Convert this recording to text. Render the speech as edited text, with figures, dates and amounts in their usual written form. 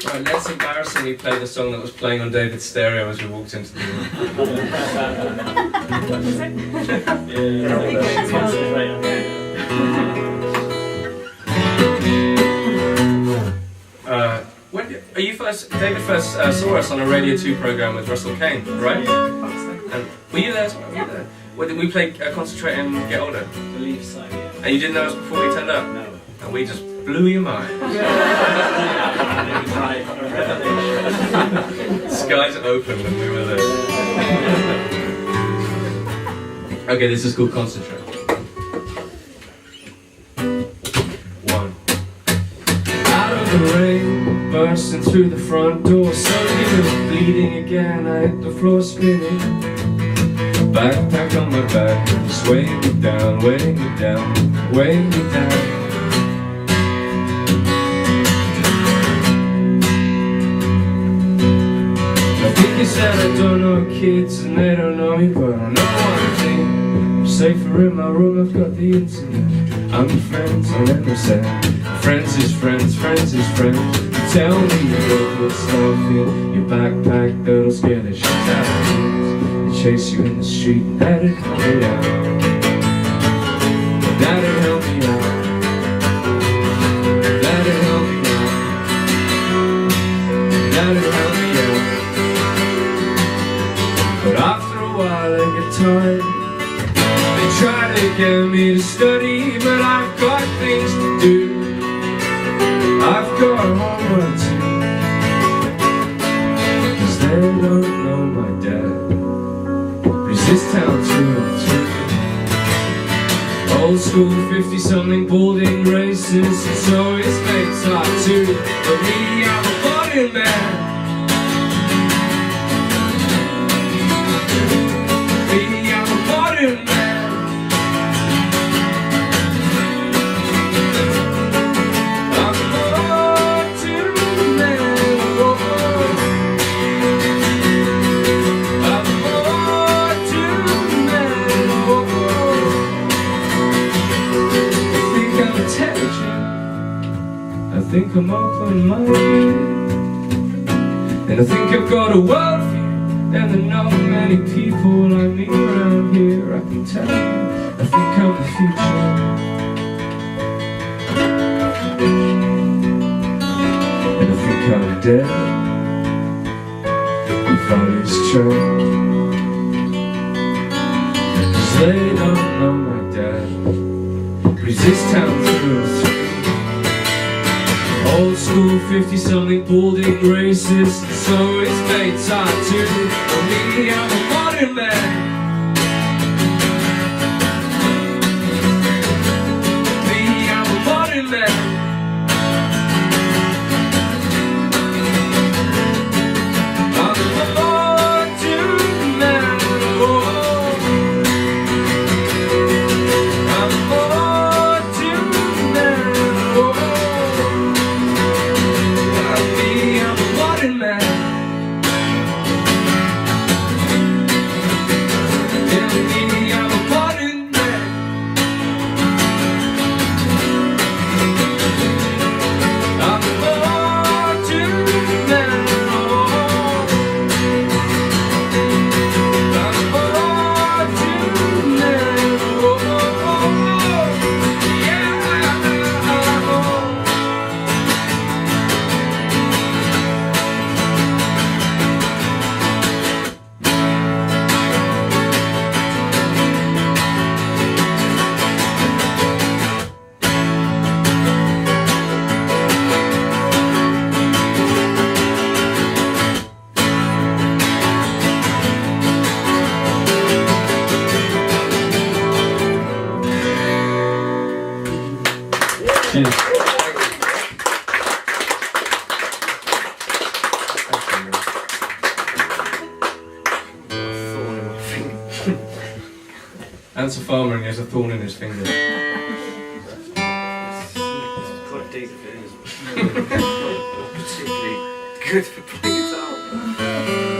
Right, let's embarrassingly play the song that was playing on David's stereo as we walked into the room. Are you first? David first saw us on a Radio 2 program with Russell Kane, right? And were you there? Yeah. Where did we play Concentrate and Get Older? I believe so, yeah. And you didn't know us before we turned up? No. And we just blew your mind. It was like a revelation. Skies opened and we were there. Okay, this is called Concentrate. One. Out of the rain, bursting through the front door, suddenly was bleeding again. I hit the floor spinning. Backpack on my back, just weighing me down, weighing me down, weighing me down. I think you said I don't know kids and they don't know me, but I know one thing. I'm safer in my room, I've got the internet. I'm friends, I'll never say. Friends is friends, friends is friends. You tell me your stuff in your backpack that'll scare the shit out of kids. Chase you in the street, and that'd help me out. That'd help me out. That'd help me out. That'd help me out. But after a while I get tired. They try to get me to study, but I've got things to do. I've got homework to do. 'Cause they don't know my dad. This town's real too. Old school 50-something balding racist. It's always makes hard too. But me, I'm a modern man. Me, I'm a modern man. I'm a modern man. Oh, I think I'm open-minded, and I think I've got a worldview, and there are not many people like me around here. I can tell you, I think I'm the future. And I think I'm dead, if all is true. 'Cause they don't know my dad, resist town through and through. Old school 50-something balding racist, so it's mates hard too. For me, I'm a modern man. Me, I'm a modern man. I'm a modern man. Oh, I'm a modern man. Oh, man. Yeah, me, I'm a modern man. I'm a modern man. Oh, I'm a modern man. Oh, yeah. Cheers. Ant's a farmer and he has a thorn in his finger. Quite deep if it is. Particularly good for playing guitar.